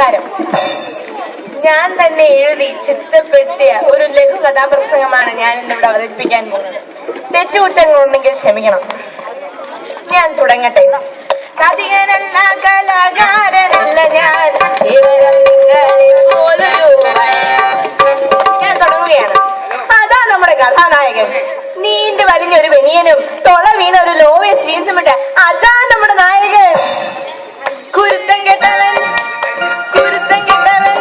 നമസ്കാരം. ഞാൻ തന്നെ എഴുതി ചിട്ടപ്പെടുത്തിയ ഒരു ലഘു കഥാപ്രസംഗമാണ് ഞാൻ ഇന്നിവിടെ അവതരിപ്പിക്കാൻ പോകുന്നത്. തെറ്റുകുറ്റങ്ങളുണ്ടെങ്കിൽ ക്ഷമിക്കണം. ഞാൻ തുടങ്ങട്ടെ. കഥികനല്ല, കലാകാരനല്ല ഞാൻ, കേവലം നിങ്ങളിൽ പോലൊരു. ഞാൻ തുടങ്ങുകയാണ്. അതാ നമ്മുടെ കഥാനായകൻ. നീണ്ടു വലിഞ്ഞൊരു വെനിയനും തൊള വീണ ഒരു ലോവേസ് ജീൻസും ഇട്ട് അതാ നമ്മുടെ നായകൻ. കുരുത്തം കെട്ടവൻ, കുരുത്തം കെട്ടവൻ,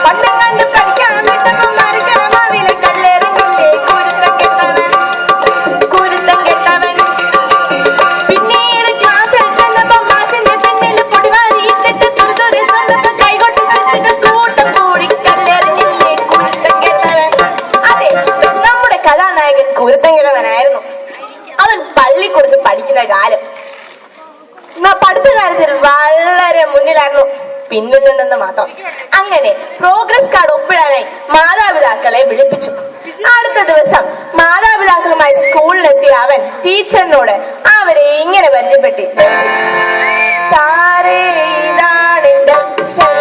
പണ്ടും കണ്ടു പഠിക്കാൻ വിട്ടപ്പം മരക്കരമാവിലെ കല്ലെറിഞ്ഞില്ലേ. കുരുത്തം കെട്ടവൻ, കുരുത്തം കെട്ടവൻ. പിന്നീട് ക്ലാസ്സിൽ ചെന്നപ്പം മാഷിന്റെ പിന്നിൽ പൊടിവാരി ഇട്ടിട്ട് തുരുതുരി തൊണ്ടപ്പം കൈകൊട്ടി ചിരിച്ചിട്ട് കൂട്ടം കൂടി കല്ലെറിഞ്ഞില്ലേ. കുരുത്തം കെട്ടവൻ. അതെ, നമ്മുടെ കഥാനായകൻ കുരുത്തം കെട്ടവനായിരുന്നു. അവൻ പള്ളിക്കൂടത്ത് പഠിക്കുന്ന കാലം പഠിത്ത കാര്യത്തിൽ വളരെ മുന്നിലായിരുന്നു, പിന്നിൽ നിന്നെന്ന് മാത്രം. അങ്ങനെ പ്രോഗ്രസ് കാർഡ് ഒപ്പിടാനായി മാതാപിതാക്കളെ വിളിപ്പിച്ചു. അടുത്ത ദിവസം മാതാപിതാക്കളുമായി സ്കൂളിലെത്തിയ അവൻ ടീച്ചറിനോട് അവരെ ഇങ്ങനെ പരിചയപ്പെട്ടു. സാറേ, ഇതാണ് എന്റെ അച്ഛൻ,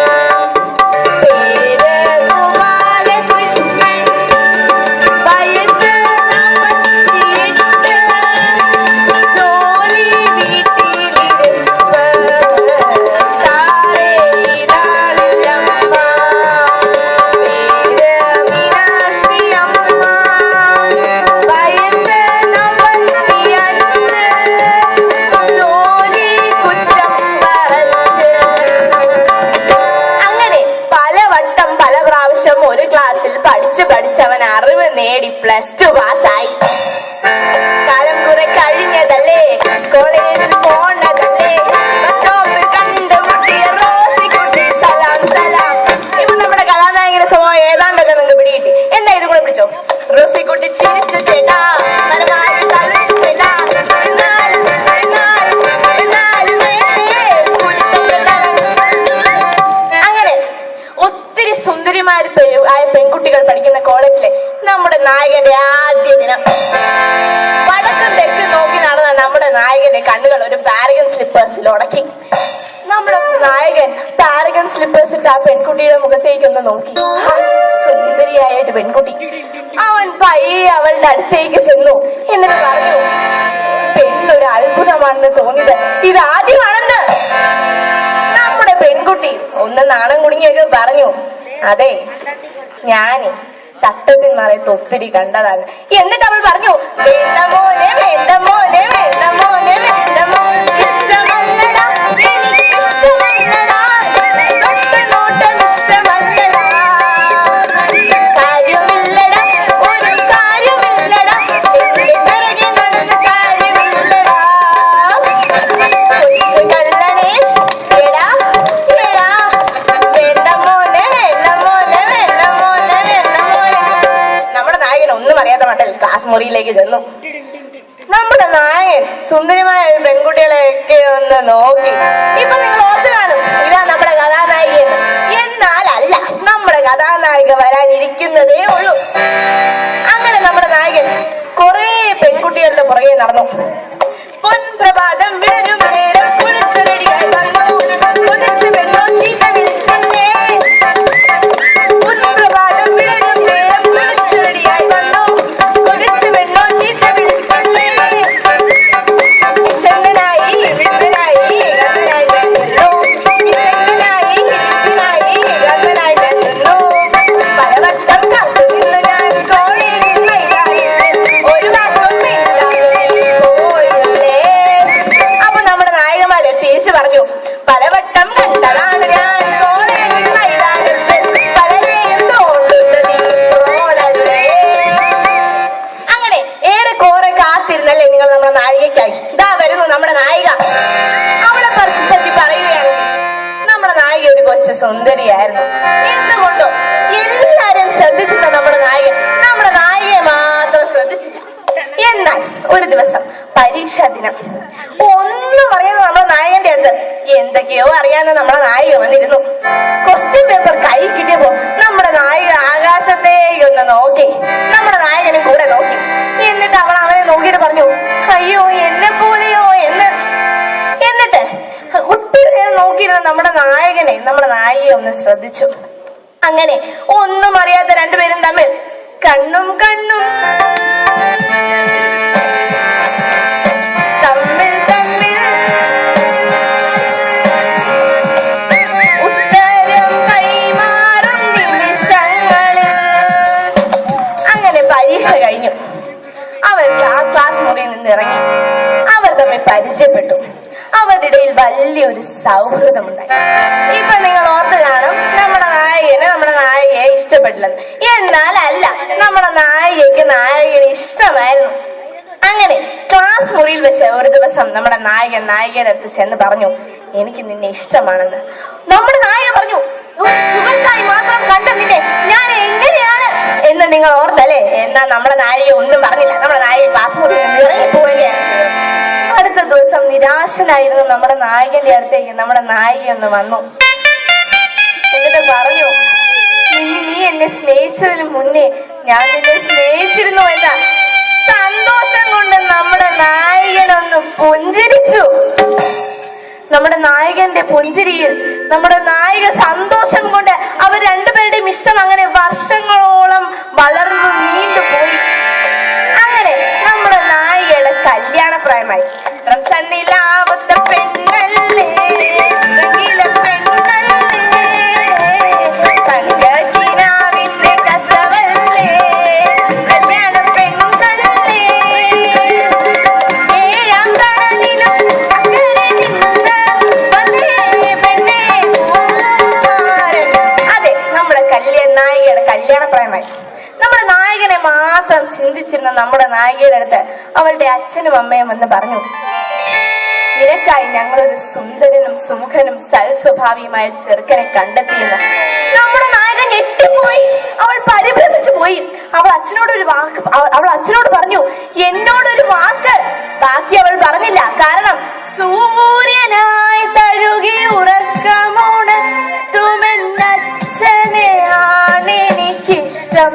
പഠിച്ചവൻ അറിവ് നേടി +2 പാസ്സായി. കാലം കുറെ കഴിഞ്ഞതല്ലേ, കോളേജിൽ പോണതല്ലേ, ബസ് സ്റ്റോപ്പിൽ കണ്ടുമുട്ടിയ റോസിക്കുട്ടി സലാം സലാം. ഇപ്പൊ നമ്മുടെ കഥാനായകന്റെ സ്വഭാവം ഏതാണ്ടൊക്കെ നിങ്ങൾക്ക് പിടികിട്ടി. എന്നാ ഇത് കൂടെ പിടിച്ചോ. റോസിക്കുട്ടി ചിരിച്ചു ചേട്ടാ, അങ്ങനെ ഒത്തിരി സുന്ദരിമാര് ആയ പെൺകുട്ടികൾ പഠിക്കുന്ന കോളേജിലെ നമ്മുടെ നായകന്റെ ആദ്യ ദിനം. വടക്കും തെക്കും നോക്കി നടന്ന നമ്മുടെ നായകന്റെ കണ്ണുകൾ ഒരു പാരഗൺ സ്ലിപ്പേഴ്സിൽ ഉടക്കി. നമ്മുടെ നായകൻ പാരഗൺ സ്ലിപ്പേഴ്സ് ഇട്ട് ആ പെൺകുട്ടിയുടെ മുഖത്തേക്കൊന്ന് നോക്കി. സുന്ദരിയായ ഒരു പെൺകുട്ടി. അവൻ പയ്യെ അവളുടെ അടുത്തേക്ക് ചെന്നു. എന്നിട്ട് പറഞ്ഞു, പെണ്ണൊരു അത്ഭുതമാണെന്ന് തോന്നിയത് ഇതാദ്യമാണെന്ന്. നമ്മുടെ പെൺകുട്ടി ഒന്ന് നാണം കുടുങ്ങിയൊക്കെ പറഞ്ഞു, അതെ, ഞാന് തട്ടത്തിൽ നിറയത്ത് ഒത്തിരി കണ്ടതാണ്. എന്നിട്ട് അവൾ പറഞ്ഞു, വേണ്ട മോനെ, വേണ്ട മോനെ, വേണ്ട മോനെ, വേണ്ട മോനെ, ഇഷ്ടമല്ലടാ, എനിക്കിഷ്ടമല്ലടാ, തൊട്ടുനോട്ടം ഇഷ്ടമല്ലടാ, കാര്യമില്ലടാ, ഒരു കാര്യമില്ലടാ, എന്റെ പിറകെ നടന്ന കാര്യമില്ലടാ, കൊച്ചു കള്ളനെ, എടാ എടാ, വേണ്ട മോനെ, വേണ്ട മോനെ, വേണ്ട മോനെ, വേണ്ട മോനെ. നമ്മുടെ നായകൻ ഒന്നും അറിയാത്ത മട്ടിൽ ക്ലാസ് മുറിയിലേക്ക് ചെന്നു. നമ്മുടെ നായകൻ സുന്ദരിമായ പെൺകുട്ടികളെയൊക്കെ ഒന്ന് നോക്കി. ഇപ്പൊ നിങ്ങൾ ഓർത്ത് കാണും, ഇതാ നമ്മുടെ കഥാനായിക. എന്നാൽ അല്ല, നമ്മുടെ കഥാനായിക വരാനിരിക്കുന്നതേ ഉള്ളൂ. അങ്ങനെ നമ്മുടെ നായകൻ കുറെ പെൺകുട്ടികളുടെ പുറകെ നടന്നു. പൊൻപ്രഭാതം വിടരും നേരം കുളിച്ചു റെഡിയായി വന്നു. കുതിച്ചു പെണ്ണോ ചീത്ത വിളിച്ചല്ലേ. പൊൻപ്രഭാതം വിടരും നേരം കുളിച്ചു റെഡിയായി വന്നു. കുതിച്ചു പെണ്ണോ ചീത്ത വിളിച്ചല്ലേ. നിശബ്ദനായി എഴുത്തനായി ഏകാന്തനായി നിന്നു. നിശബ്ദനായി എഴുത്തനായി ഏകാന്തനായി നിന്നു. പലവട്ടം കാത്തു നിന്ന് ഞാൻ കോഴിയിൽ മൈതാനിൽ ഒരു വാക്കും മിണ്ടാതെ പോയില്ലേ. അപ്പൊ നമ്മുടെ നായകന്മാരെ തിരിച്ചു പറഞ്ഞു, പലവട്ടം കണ്ടതാണ് ഞാൻ കോഴിയിൽ മൈതാനത്തിൽ പലരെയും തോണ്ടുന്നത് നീ. അങ്ങനെ ഏറെ കോറെ കാത്തിരുന്നല്ലേ നിങ്ങൾ നമ്മുടെ നായികയ്ക്കായി. ഇതാ വരുന്നു നമ്മുടെ നായിക. അവളെ പറ്റി പറയുകയാണ്. നമ്മുടെ നായിക ഒരു കൊച്ചു സുന്ദരിയായിരുന്നു. എന്തുകൊണ്ടോ എല്ലാരും ശ്രദ്ധിച്ചിരുന്ന നമ്മുടെ നായകൻ നമ്മുടെ നായികയെ മാത്രം ശ്രദ്ധിച്ചില്ല. എന്നാൽ ഒരു ദിവസം പരീക്ഷാ ദിനം. ഒന്നും അറിയാതെ നമ്മുടെ നായകന്റെ അടുത്ത് എന്തൊക്കെയോ അറിയാതെ നമ്മുടെ നായിക വന്നിരുന്നു. ക്വസ്റ്റ്യൻ പേപ്പർ കൈ കിട്ടിയപ്പോ നമ്മുടെ നായിക ആകാശത്തേക്ക് ഒന്ന് നോക്കി. നമ്മുടെ നായകനും കൂടെ നോക്കി. എന്നിട്ട് അവൾ അവനെ നോക്കിയിട്ട് പറഞ്ഞു, അയ്യോ എന്നെ പോലെയോ എന്ന്. എന്നിട്ട് ഒത്തിരി നേരം നോക്കി ചിന്തിച്ചിരുന്ന നമ്മുടെ നായികയെ ഒന്ന് ശ്രദ്ധിച്ചു. അങ്ങനെ ഒന്നും അറിയാത്ത രണ്ടുപേരും തമ്മിൽ കണ്ണും കണ്ണും തമ്മിൽ തമ്മിൽ ഉത്തരം കൈമാറും നിമിഷങ്ങളിൽ. അങ്ങനെ പരീക്ഷ കഴിഞ്ഞു. അവർക്ക് ആ ക്ലാസ് മുറിയിൽ നിന്ന് ഇറങ്ങി. അവർ തമ്മിൽ പരിചയപ്പെട്ടു. അവരുടെ ഇടയിൽ വലിയൊരു സൗഹൃദമുണ്ടായി. ഇപ്പൊ നിങ്ങൾ ഓർത്ത് കാണും നമ്മുടെ നായികയെ ഇഷ്ടപ്പെട്ടില്ലെന്ന്. എന്നാൽ അല്ല, നമ്മുടെ നായികയെ ഇഷ്ടമായിരുന്നു. അങ്ങനെ ക്ലാസ് മുറിയിൽ വെച്ച് ഒരു ദിവസം നമ്മുടെ നായികയുടെ അടുത്ത് ചെന്ന് പറഞ്ഞു, എനിക്ക് നിന്നെ ഇഷ്ടമാണെന്ന്. നമ്മുടെ നായിക പറഞ്ഞു, സുഹൃത്തായി മാത്രം കണ്ട നിന്നെ ഞാൻ എങ്ങനെയാണ് എന്ന് നിങ്ങൾ ഓർത്തല്ലേ? എന്നാൽ നമ്മുടെ നായിക ഒന്നും പറഞ്ഞില്ല. നമ്മുടെ നായിക ക്ലാസ് മുറിയിൽ നിന്ന് ഇറങ്ങിപ്പോവുകയാണ്. അടുത്ത ദിവസം നിരാശനായിരുന്നു നമ്മുടെ നായകന്റെ അടുത്തേക്ക് നമ്മുടെ നായിക ഒന്ന് വന്നു. എന്നിട്ട് പറഞ്ഞു, നീ എന്നെ സ്നേഹിച്ചതിന് മുന്നേ ഞാൻ നിന്നെ സ്നേഹിച്ചിരുന്നു എന്ന സന്തോഷം കൊണ്ട് നമ്മുടെ നായകനൊന്ന് പുഞ്ചിരിച്ചു. നമ്മുടെ നായകന്റെ പുഞ്ചിരിയിൽ നമ്മുടെ നായിക സന്തോഷം കൊണ്ട് അവർ രണ്ടുപേരുടെയും ഇഷ്ടം അങ്ങനെ വർഷങ്ങളോളം വളർന്നു നീണ്ടുപോയി. അങ്ങനെ നമ്മുടെ നായികയുടെ കല്യാണപ്രായമായി. റംസന്നിലാവത്ത പെണ്ണല്ലേ, കല്യാണ കസവല്ലേ, കല്യാണ പെണ്ണല്ലേ, ഏഴാം കടലിനും അക്കരെ നിന്ന് വന്നേ പെണ്ണേ. അതെ, നമ്മുടെ നായികയുടെ കല്യാണപ്രായമായി. നമ്മുടെ നായകനെ മാത്രം ചിന്തിച്ചിരുന്ന നമ്മുടെ നായികയുടെ അടുത്ത് അവളുടെ അച്ഛനും അമ്മയും എന്ന് പറഞ്ഞു, നിനക്കായി ഞങ്ങളൊരു സുന്ദരനും സുമുഖനും സൽസ്വഭാവിയുമായ ചെറുക്കനെ കണ്ടെത്തിയെന്ന്. നമ്മുടെ നായകൻ ഞെട്ടിപ്പോയി. അവൾ പരിഭ്രമിച്ചു പോയി. അവൾ അച്ഛനോട് പറഞ്ഞു, എന്നോടൊരു വാക്ക്. ബാക്കി അവൾ പറഞ്ഞില്ല. കാരണം സൂര്യനായി തഴുകി ഉറക്കമോണെനിക്കിഷ്ടം,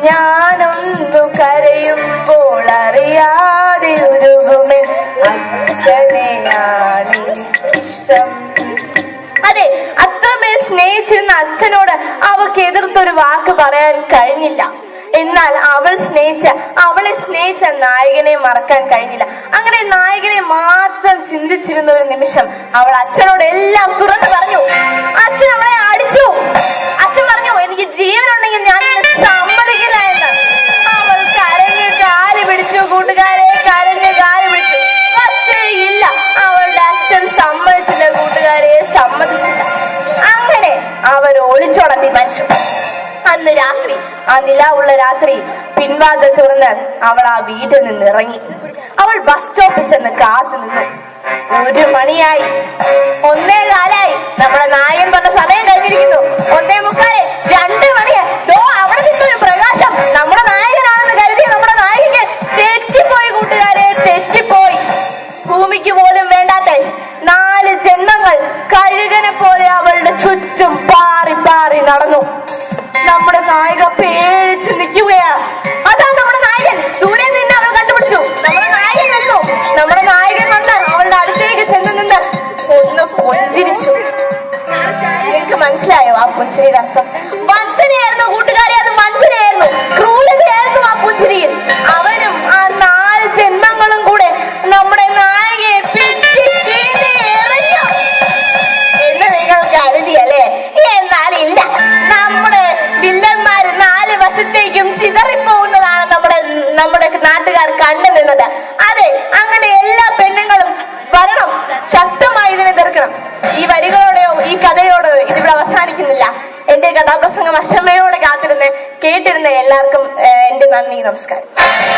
ഞാനൊന്നു കരയുമ്പോൾ അറിയാതെ ഉരുകുമേ അച്ഛനെയാണെനിക്കിഷ്ടം. അതെ, അത്രമേൽ സ്നേഹിച്ചിരുന്ന അച്ഛനോട് അവൾക്ക് എതിർത്തൊരു വാക്ക് പറയാൻ കഴിഞ്ഞില്ല. എന്നാൽ അവളെ സ്നേഹിച്ച നായകനെ മറക്കാൻ കഴിഞ്ഞില്ല. അങ്ങനെ നായകനെ മാത്രം ചിന്തിച്ചിരുന്ന ഒരു നിമിഷം അവൾ അച്ഛനോട് എല്ലാം തുറന്നു പറഞ്ഞു. അച്ഛൻ അവളെ അടിച്ചു. അച്ഛൻ പറഞ്ഞു, എനിക്ക് ജീവനുണ്ടെങ്കിൽ ഞാൻ സമ്മതിക്കില്ല എന്ന്. അവൾ കരഞ്ഞ് കാല് പിടിച്ചു. കൂട്ടുകാരെ, കരഞ്ഞ് കാല് പിടിച്ചു. പക്ഷേ ഇല്ല, അവളുടെ അച്ഛൻ സമ്മതിച്ചില്ല. കൂട്ടുകാരെ, സമ്മതിച്ചില്ല. അങ്ങനെ അവർ ഒളിച്ചോടാൻ തീരുമാനിച്ചു. അന്ന് രാത്രി, ആ നിലാവുള്ള രാത്രി, പിൻവാതിൽ തുറന്ന് അവൾ ആ വീട്ടിൽ നിന്ന് ഇറങ്ങി. അവൾ ബസ് സ്റ്റോപ്പിൽ ചെന്ന് കാത്തു നിന്നു. 1 മണിയായി, 1:15. നമ്മുടെ നായകൻ പറഞ്ഞ സമയം കഴിഞ്ഞിരിക്കുന്നു. 1:45, 2 മണിയായി. അവിടെ നിന്നൊരു പ്രകാശം. നമ്മുടെ നായകനാണെന്ന് കരുതിയ നമ്മുടെ നായികയ്ക്ക് തെറ്റിപ്പോയി. കൂട്ടുകാരെ, തെറ്റിപ്പോയി. ഭൂമിക്ക് പോലും വേണ്ടാത്ത 4 ജന്മങ്ങൾ കഴുകനെ പോലെ അവളുടെ ചുറ്റും പാറി പാറി നടന്നു. നമ്മുടെ നായിക പേടിച്ച് നിൽക്കുകയാണ്. അതാണ് നമ്മുടെ നായകൻ. ദൂരെ നിന്ന് അവൾ കണ്ടുപിടിച്ചു. നമ്മുടെ നായകൻ വന്നു. നമ്മുടെ നായകൻ വന്ന് അവളുടെ അടുത്തേക്ക് ചെന്ന് നിന്ന് ഒന്ന് പുഞ്ചിരിച്ചു. നിങ്ങൾക്ക് മനസ്സിലായോ ആ പുഞ്ചിരിയുടെ അർത്ഥം? വഞ്ചനയായിരുന്നു കൂട്ടുകാരെ, അത് വഞ്ചനയായിരുന്നു, ക്രൂരതയായിരുന്നു ആ പുഞ്ചിരിയിൽ. അവനും ആ 4 ജന്മങ്ങളും കൂടെ നമ്മുടെ നായകയെ എറിഞ്ഞു എന്ന് നിങ്ങൾ കരുതിയല്ലേ? എന്നാൽ ഇല്ല. നമ്മുടെ വില്ലന്മാര് 4 വശത്തേക്കും ചിതറിപ്പോകുന്നതാണ് നമ്മുടെ നാട്ടുകാർ കണ്ടു നിന്നത്. അതെ, അങ്ങനെ എല്ലാ പെണ്ണുങ്ങളും വരണം, ശക്തമായി ഇതിനെ എതിർക്കണം. ഈ വരികളോടെയോ ഈ കഥയോടെയോ ഇതിവിടെ അവസാനിക്കുന്നില്ല. എന്റെ കഥാപ്രസംഗം അക്ഷമയോടെ കേട്ടിരുന്ന എല്ലാവർക്കും എന്റെ നന്ദി, നമസ്കാരം.